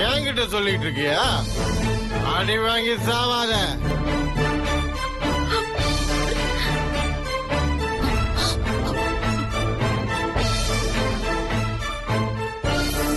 என்கிட்ட சொல்லிட்டு இருக்கியா? அடி வாங்கி சாவாத.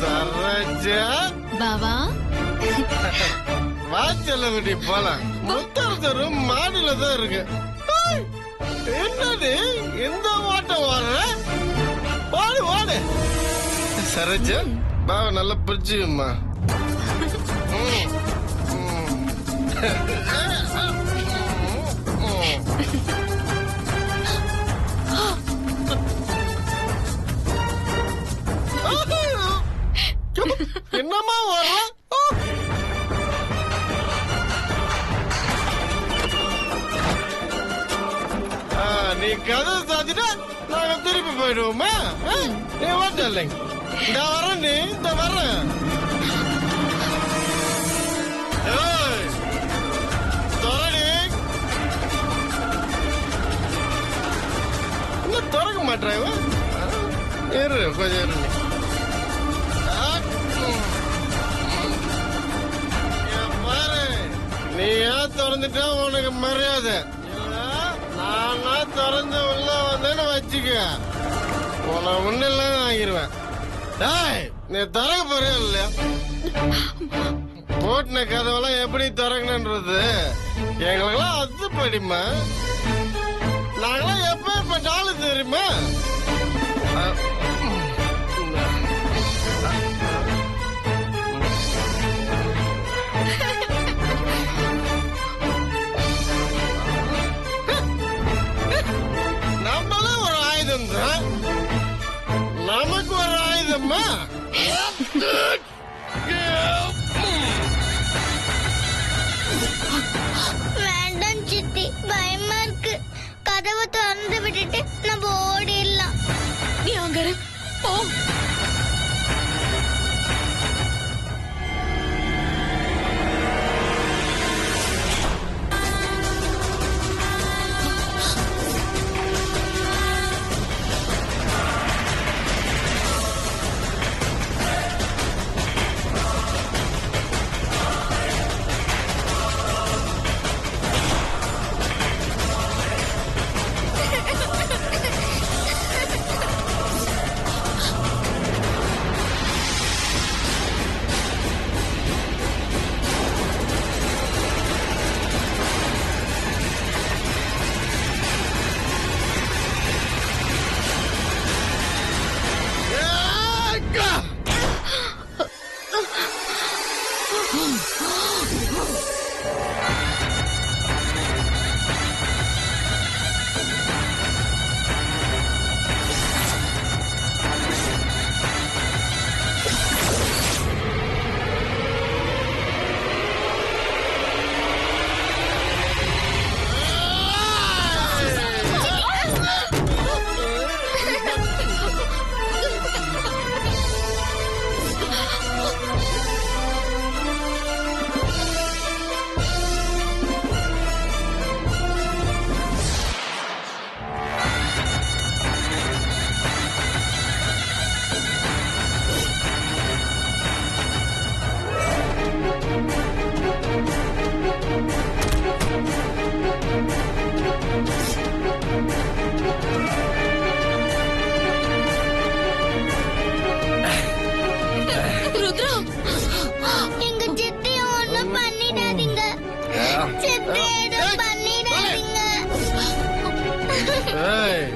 சரோஜா பாவா வாச்சலகுடி போலாம். முத்தரசரு மாடியில தான் இருக்கு. என்னது இந்த ஓட்டம் வர? ஓடு ஓடு. சரோஜா பாவ நல்லா பிடிச்சுமா. என்னமா வர? நீ கதை சாத்திட்டா நாங்க திருப்பி போயிடுவோமா? நீ ஓட்ட இல்லைங்க. இந்த வரேன் நீ இந்த வரேன். திறக்க மாட்டேன். இரு கொஞ்சம் இரு. பாரு நீ ஏன் திறந்துட்டா உனக்கு மரியாதை. நானா திறந்து உள்ள வந்தேன்னு வச்சுக்க, உன முன்னெல்லாம் ஆகிருவேன். நீ திறக்க போறியா இல்லையா? போட்டின கதவெல்லாம் எப்படி திறக்கணுன்றது எங்களுக்கெல்லாம் அது படிமா. நாங்களாம் எப்பேற்பட்டாலும் தெரியுமா? நம்மளும் ஒரு ஆயுதம் தான். நமக்கு ஒரு ஆயுதமா? வேண்டாம் சித்தி, பயமா இருக்கு. கதவை திறந்து விட்டுட்டு நம்ம ஓடிடலாம். நீ அங்க போ.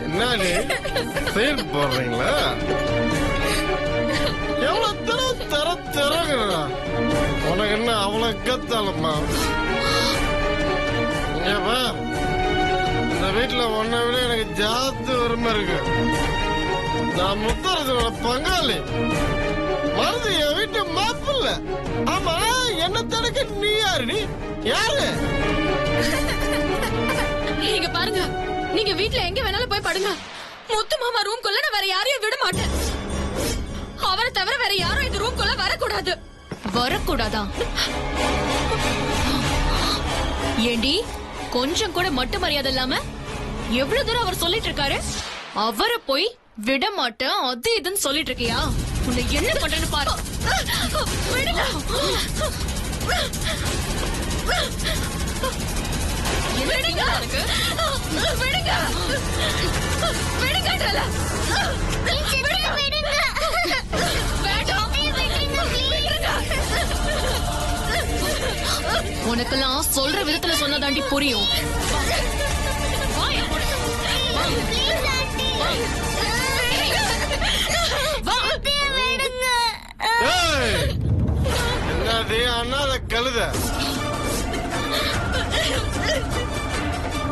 என்னடி சீட் போடுறீங்களா? எவ்வளவு தர தரங்கிறா உனக்கு என்ன அவ்வளவு கத்தாலம்மா? இந்த வீட்டுல ஒன்ன விட எனக்கு ஜாஸ்தி உரிமை இருக்கு. நான் முத்தரசோட பங்காளி. மருது என் வீட்டு மாப்பிள்ள. ஆமா, என்ன தடுக்க நீ யாரு? யாரு? நீங்க பாருங்க, நீங்க வீட்ல எங்க வேணாலும் போய் படுங்க. முத்து மாமா ரூம் குள்ள நான் வேற யாரையும் விட மாட்டேன். அவரை தவிர வேற யாரும் இந்த ரூம் குள்ள வரக்கூடாது. வரக்கூடாதா? ஏண்டி கொஞ்சம் கூட மட்டு மரியாதை இல்லாம எவ்வளவு தூரம் அவர் சொல்லிட்டு இருக்காரு. அவரை போய் விட மாட்டேன் அது இதுன்னு சொல்லிட்டு இருக்கியா? உன்னை என்ன பண்றேன்னு பாரு. விடுங்க. விடுங்க. விடுங்க. விடுங்கன்றல. விடுங்க. வேண்டாம். விடுங்க. உனக்கெல்லாம் சொல்ற விதத்துல சொன்னதாண்டி புரியும். என்னது அண்ணாத கழுத,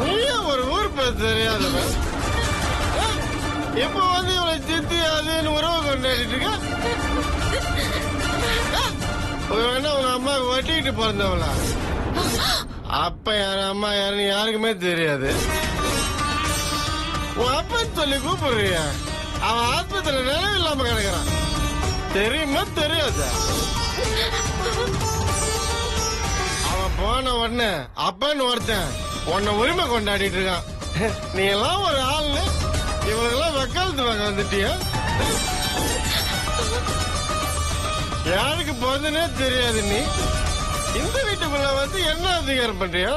நீயே ஒரு ஊர் பேர் தெரியாதவன். இப்ப வந்து இவளை சித்தி அதுன்னு உறவு கொண்டாடிட்டு இருக்க. என்ன உங்க அம்மா வட்டிக்கிட்டு பிறந்தவளா? அப்ப யாரு அம்மா யாருன்னு யாருக்குமே தெரியாது. உன் அப்பன்னு சொல்லி கூப்பிடுறிய, அவன் ஆஸ்பத்திரியில நினைவு இல்லாம கிடக்குறான். தெரியுமா தெரியாதா? அவன் போன உடனே அப்பன்னு ஒருத்தன் உன்னை உரிமை கொண்டாடிட்டு இருக்கான். நீ எல்லாம் ஒரு ஆள்னு இவங்கெல்லாம் வக்காலத்து வாங்க வந்துட்டியா? யாருக்கு போதுன்னே தெரியாது. நீ இந்த வீட்டுக்குள்ள வந்து என்ன அதிகாரம் பண்றியா?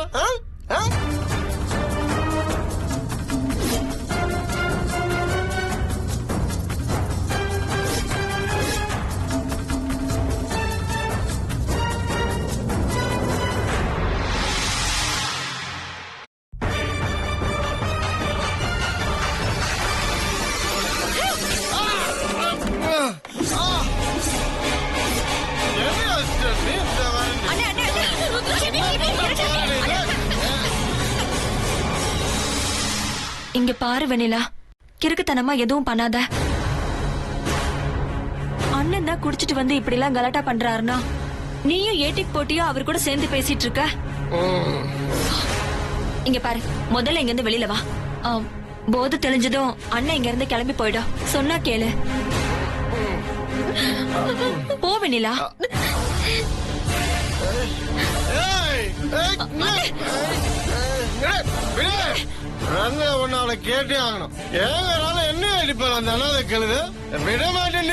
இங்க பாரு வெண்ணிலா, கிறுக்குத்தனமா எதுவும் பண்ணாத. அண்ணன் தான் குடிச்சிட்டு வந்து இப்படி எல்லாம் கலாட்டா பண்றாருன்னா நீயும் ஏட்டிக்கு போட்டியோ அவர் கூட சேர்ந்து பேசிட்டு இருக்க. இங்க பாரு, முதல்ல இங்க இருந்து வெளியில வா. போது தெளிஞ்சதும் அண்ணன் இங்க இருந்து கிளம்பி போயிடும். சொன்னா கேளு. போ வெண்ணிலா. உன்னால கேட்டே ஆகணும். ஏங்கனால என்ன அடிப்பாரு அந்த அண்ணாத கழுது? விட மாட்டேன்.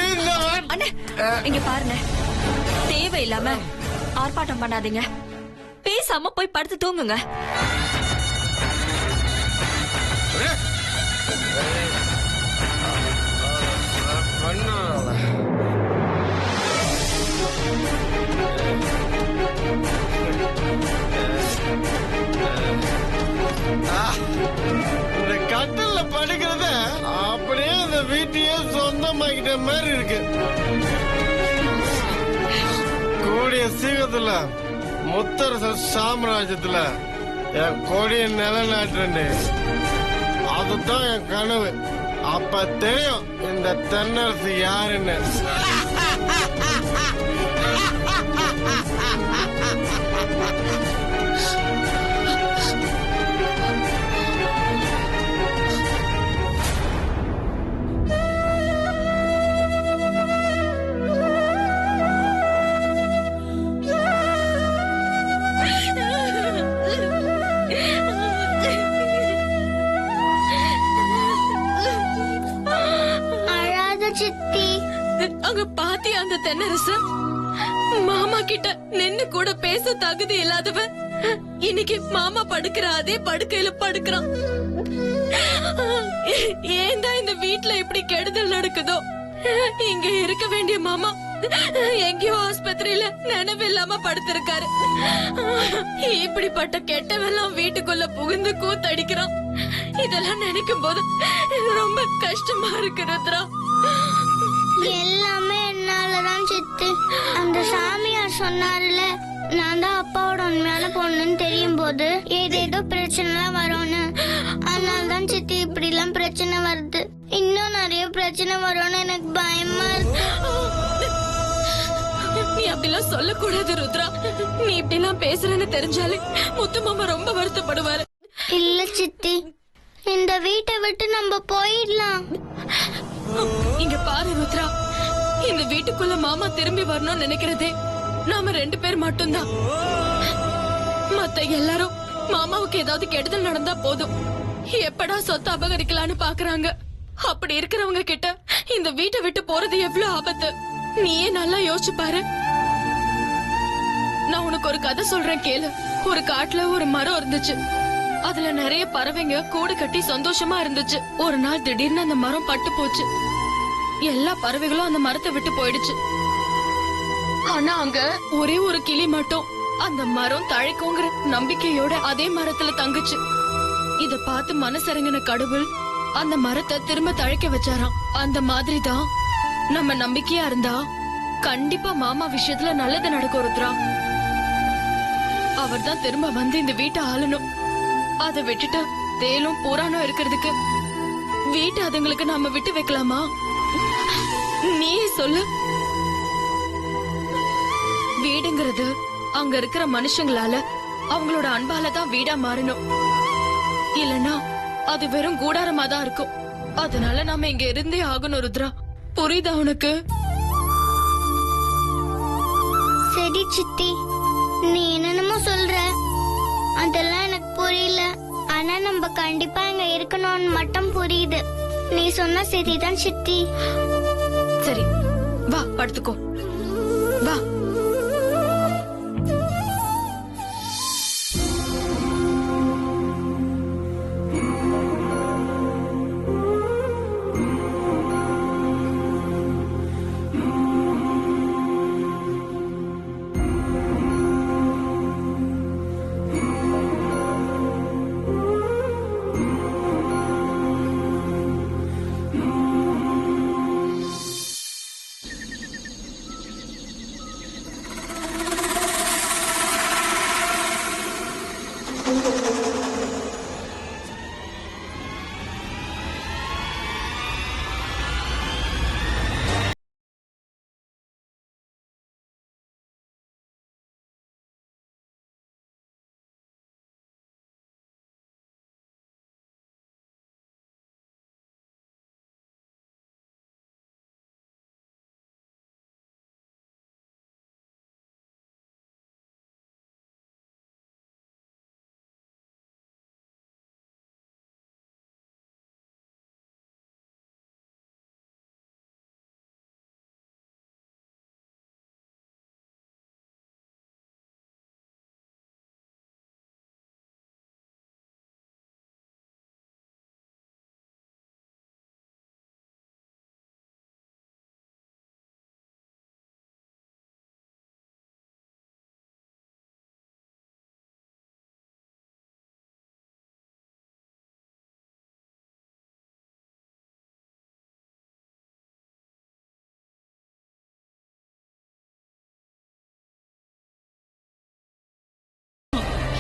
இங்க பாருங்க, தேவையில்லாம ஆர்ப்பாட்டம் பண்ணாதீங்க. பேசாம போய் படுத்து தூங்குங்க. இந்த கட்டில்ல படுக்கிறத அப்படியே இந்த வீட்டையே சொந்தமாக்கிட்ட மாதிரி இருக்கு. கூடிய சீக்கிரத்துல முத்தரச சாம்ராஜ்யத்துல என் கொடிய நிலநாட்டுறேன். அதுதான் என் கனவு. அப்ப தெரியும் இந்த தென்னரசு யாருன்னு. அங்க பாத்தியா அந்த தென்னரசு? மாமா கிட்ட நின்னு கூட பேச தகுதி இல்லாதவன் இன்னைக்கு மாமா படுக்கிற அதே படுக்கையில படுக்கிறான். ஏன் தான் இந்த வீட்டுல இப்படி கெடுதல் நடக்குதோ? இங்க இருக்க வேண்டிய மாமா எங்கேயோ ஆஸ்பத்திரியில நினைவு இல்லாம படுத்திருக்காரு. இப்படிப்பட்ட கெட்டவெல்லாம் வீட்டுக்குள்ள புகுந்து கூத்தடிக்கிறான். இதெல்லாம் நினைக்கும் போது ரொம்ப கஷ்டமா இருக்கு ருத்ரா. எல்லாமே என்னாலதான் சித்து. அந்த சாமியார் சொன்னார்ல, நான் தான் அப்பாவோட உண்மையான பொண்ணுன்னு தெரியும் போது ஏதேதோ பிரச்சனை வரும்னு. அதனாலதான் சித்தி இப்படி எல்லாம் பிரச்சனை வருது. இன்னும் நிறைய பிரச்சனை வரும்னு எனக்கு பயமா இருக்கு. நீ அப்படிலாம் சொல்லக்கூடாது ருத்ரா. நீ இப்படி எல்லாம் பேசுறேன்னு தெரிஞ்சாலே முத்து மாமா ரொம்ப வருத்தப்படுவாரு. இல்ல சித்தி, இந்த வீட்டை விட்டு நம்ம போயிடலாம். இங்க பாரு ருத்ரா, இந்த வீட்டுக்குள்ள மாமா திரும்பி வரணும்னு நினைக்கிறதே நாம 2 பேர் மட்டும்தான். மத்த எல்லாரும் மாமாவுக்கு ஏதாவது கெடுதல் நடந்தா போதும் எப்படா சொத்து அபகரிக்கலான்னு பாக்குறாங்க. அப்படி இருக்கிறவங்க கிட்ட இந்த வீட்டை விட்டு போறது எவ்வளவு ஆபத்து நீயே நல்லா யோசிச்சு பாரு. நான் உனக்கு ஒரு கதை சொல்றேன் கேளு. ஒரு காட்டுல ஒரு மரம் இருந்துச்சு. அதுல நிறைய பறவைங்க கூடு கட்டி சந்தோஷமா இருந்துச்சு. ஒரு நாள் திடீர்னு அந்த மரம் பட்டு போச்சு. எல்லா பறவைகளும் அந்த மரத்தை விட்டு போயிடுச்சு. ஆனா அங்க ஒரே ஒரு கிளி மட்டும் அந்த மரம் தழைக்குங்கிற நம்பிக்கையோட அதே மரத்துல தங்குச்சு. இத பார்த்து மனசரங்கின கடவுள் அந்த மரத்தை திரும்ப தழைக்க வச்சாராம். அந்த மாதிரிதான் நம்ம நம்பிக்கையா இருந்தா கண்டிப்பா மாமா விஷயத்துல நல்லது நடக்கும் ருத்ரா. அவர் தான் திரும்ப வந்து இந்த வீட்டை ஆளணும். அதை விட்டுட்டு தேலும் புராணம் இருக்கிறதுக்கு வீட்டை அதுங்களுக்கு நாம விட்டு வைக்கலாமா? நீயே சொல்லு. வீடுங்கிறது அங்க இருக்கிற மனுஷங்களால அவங்களோட அன்பால தான் வீடா மாறணும். இல்லனா அது வெறும் கூடாரமா தான் இருக்கும். அதனால நாம இங்க இருந்தே ஆகணும் ருத்ரா. புரியுதா உனக்கு? சரி சித்தி, நீ என்னென்னமோ சொல்ற, அதெல்லாம் எனக்கு புரியல. ஆனா நம்ம கண்டிப்பா இங்க இருக்கணும்னு மட்டும் புரியுது. நீ சொன்னா சரிதான் சித்தி. சரி வா படுத்துக்கோ வா.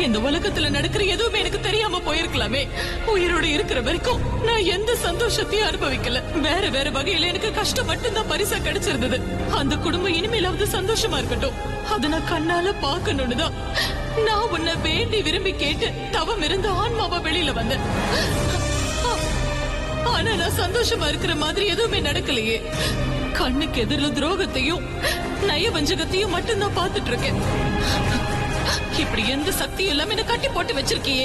இந்த உலகத்துல நடக்கிற எதுவுமே எனக்கு தெரியாம போயிருக்கலாமே. உயிரோட இருக்கிற வரைக்கும் நான் எந்த சந்தோஷத்தையும் அனுபவிக்கல. வேற வேற வகையில எனக்கு கஷ்டம் மட்டும்தான் பரிசா கிடைச்சிருந்தது. அந்த குடும்பம் இனிமேலாவது சந்தோஷமா இருக்கட்டும், அதை நான் கண்ணால பாக்கணும்னு தான் நான் உன்னை வேண்டி விரும்பி கேட்டு தவம் இருந்து ஆன்மாவா வெளியில வந்தேன். ஆனா நான் சந்தோஷமா இருக்கிற மாதிரி எதுவுமே நடக்கலையே. கண்ணுக்கு எதிரில் துரோகத்தையும் நயவஞ்சகத்தையும் மட்டும்தான் பாத்துட்டு இருக்கேன். இப்படி எந்த சக்தியும் இல்லாம என்ன கட்டி போட்டு வச்சிருக்கியே.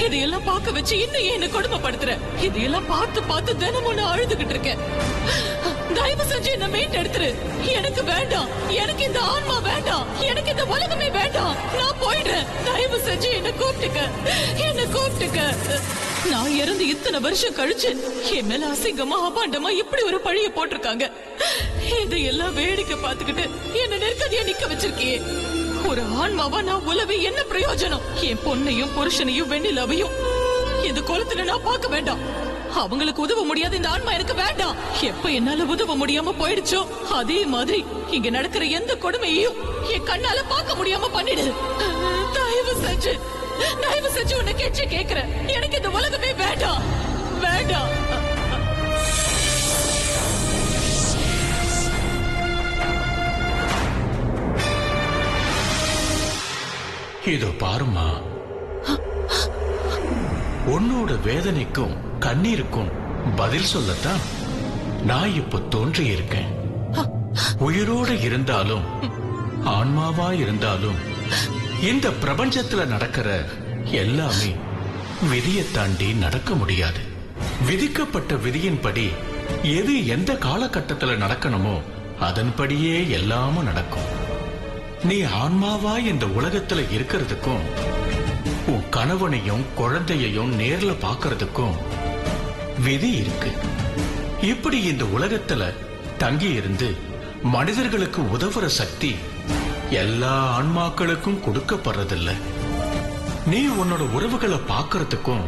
இதையெல்லாம் பார்க்க வச்சு இன்னும் என்ன கொடுமைப்படுத்துற. இதையெல்லாம் பார்த்து பார்த்து தினமும் நான் அழுதுகிட்டு இருக்கேன். தயவு செஞ்சு என்ன மீட்டெடுத்துரு. எனக்கு வேண்டாம், எனக்கு இந்த ஆன்மா வேண்டாம், எனக்கு இந்த உலகமே வேண்டாம். நான் போயிடுறேன். தயவு செஞ்சு என்ன கூப்பிட்டுக்க, என்ன கூப்பிட்டுக்க. நான் இறந்து இத்தனை வருஷம் கழிச்சு என் மேல அசிங்கமா அபாண்டமா இப்படி ஒரு பழிய போட்டிருக்காங்க. இதையெல்லாம் வேடிக்கை பார்த்துக்கிட்டு என்ன நெருக்கடியா நிக்க வச்சிருக்கியே. ஒரு ஆன்மாவா நான் உலவி என்ன பிரயோஜனம்? என் பொண்ணையும் புருஷனையும் வெண்ணிலாவையும் இந்த குளத்துல நான் பார்க்க வேண்டாம். அவங்களுக்கு உதவ முடியாது இந்த ஆன்மா எனக்கு வேண்டாம். எப்ப என்னால உதவ முடியாம போயிடுச்சோ அதே மாதிரி இங்க நடக்கிற எந்த கொடுமையையும் என் கண்ணால பார்க்க முடியாம பண்ணிடு. தயவு செஞ்சு தயவு செஞ்சு உன்னை கேட்ச கேக்குறேன். எனக்கு இந்த உலகமே வேண்டாம், வேண்டாம். இதோ பாருமா, உன்னோட வேதனைக்கும் கண்ணீருக்கும் பதில் சொல்லத்தான் நான் இப்ப தோன்றி இருக்கேன். உயிரோடு இருந்தாலும் ஆன்மாவா இருந்தாலும் இந்த பிரபஞ்சத்துல நடக்கிற எல்லாமே விதியை தாண்டி நடக்க முடியாது. விதிக்கப்பட்ட விதியின்படி எது எந்த காலகட்டத்துல நடக்கணுமோ அதன்படியே எல்லாமும் நடக்கும். நீ ஆன்மாவா இந்த உலகத்துல இருக்கிறதுக்கும் உன் கணவனையும் குழந்தையையும் நேர்ல பாக்குறதுக்கும் விதி இருக்கு. இப்படி இந்த உலகத்துல தங்கி இருந்து மனிதர்களுக்கு உதவுற சக்தி எல்லா ஆன்மாக்களுக்கும் கொடுக்கப்படுறதில்ல. நீ உன்னோட உறவுகளை பாக்குறதுக்கும்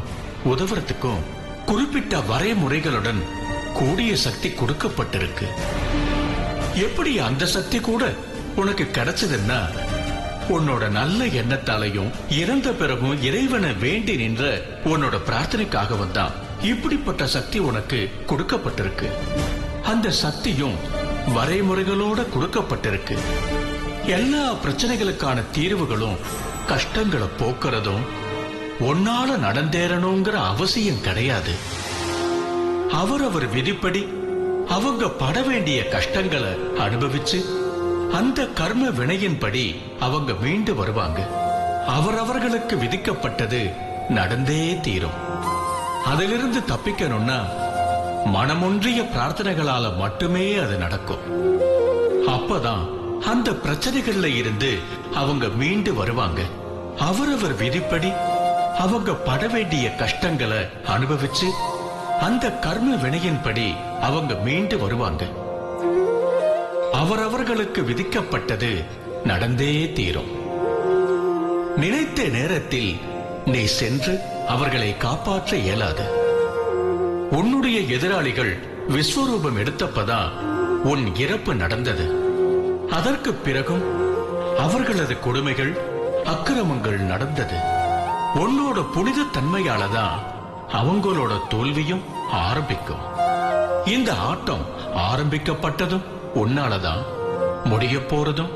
உதவுறதுக்கும் குறிப்பிட்ட வரைமுறைகளுடன் கூடிய சக்தி கொடுக்கப்பட்டிருக்கு. எப்படி அந்த சக்தி கூட உனக்கு கிடைச்சதுன்னா உன்னோட நல்ல எண்ணத்தாலையும் இறந்த பிறகும் இறைவனை வேண்டி நின்ற உன்னோட பிரார்த்தனைக்காகவும் தான் இப்படிப்பட்ட சக்தி உனக்கு கொடுக்கப்பட்டிருக்கு. அந்த சக்தியும் வரைமுறைகளோட கொடுக்கப்பட்டிருக்கு. எல்லா பிரச்சனைகளுக்கான தீர்வுகளும் கஷ்டங்களை போக்குறதும் உன்னால நடந்தேறணுங்கிற அவசியம் கிடையாது. அவரவர் விதிப்படி அவங்க பட வேண்டிய கஷ்டங்களை அனுபவிச்சு அந்த கர்ம வினையின்படி அவங்க மீண்டு வருவாங்க. அவரவர்களுக்கு விதிக்கப்பட்டது நடந்தே தீரும். அதிலிருந்து தப்பிக்கணும்னா மனமொன்றிய பிரார்த்தனைகளால மட்டுமே அது நடக்கும். அப்பதான் அந்த பிரச்சனைகள்ல இருந்து அவங்க மீண்டு வருவாங்க. அவரவர் விதிப்படி அவங்க பட வேண்டிய கஷ்டங்களை அனுபவிச்சு அந்த கர்ம வினையின்படி அவங்க மீண்டு வருவாங்க. அவரவர்களுக்கு விதிக்கப்பட்டது நடந்தே தீரும். நினைத்த நேரத்தில் நீ சென்று அவர்களை காப்பாற்ற இயலாது. உன்னுடைய எதிராளிகள் விஸ்வரூபம் எடுத்தப்பதான் உன் இறப்பு நடந்தது. அதற்கு பிறகும் அவர்களது கொடுமைகள் அக்கிரமங்கள் நடந்தது. உன்னோட புனித தன்மையாலதான் அவங்களோட தோல்வியும் ஆரம்பிக்கும். இந்த ஆட்டம் ஆரம்பிக்கப்பட்டதும் உன்னாலதான், முடிய போறதும்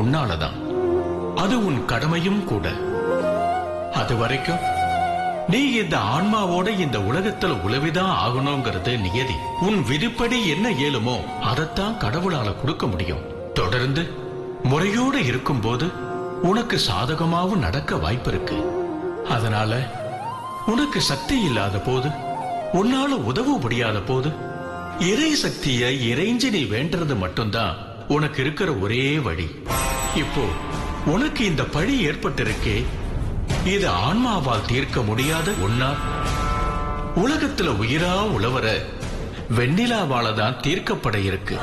உன்னாலதான். அது உன் கடமையும் கூட. அது வரைக்கும் நீ இந்த ஆன்மாவோட இந்த உலகத்துல உழவிதான் ஆகணுங்கிறது நியதி. உன் விதிப்படி என்ன இயலுமோ அதைத்தான் கடவுளால கொடுக்க முடியும். தொடர்ந்து முறையோடு இருக்கும்போது உனக்கு சாதகமாவும் நடக்க வாய்ப்பு இருக்கு. அதனால உனக்கு சக்தி இல்லாத போது, உன்னால உதவ முடியாத போது இறை சக்தியை இறைஞ்சி நீ வேண்டது மட்டும்தான் உனக்கு இருக்கிற ஒரே வழி. இப்போ உனக்கு இந்த பழி ஏற்பட்டிருக்கே, இது ஆன்மாவால் தீர்க்க முடியாத ஒன்னா. உலகத்துல உயிரா உழவர வெண்ணிலாவால தான் தீர்க்கப்பட இருக்கு.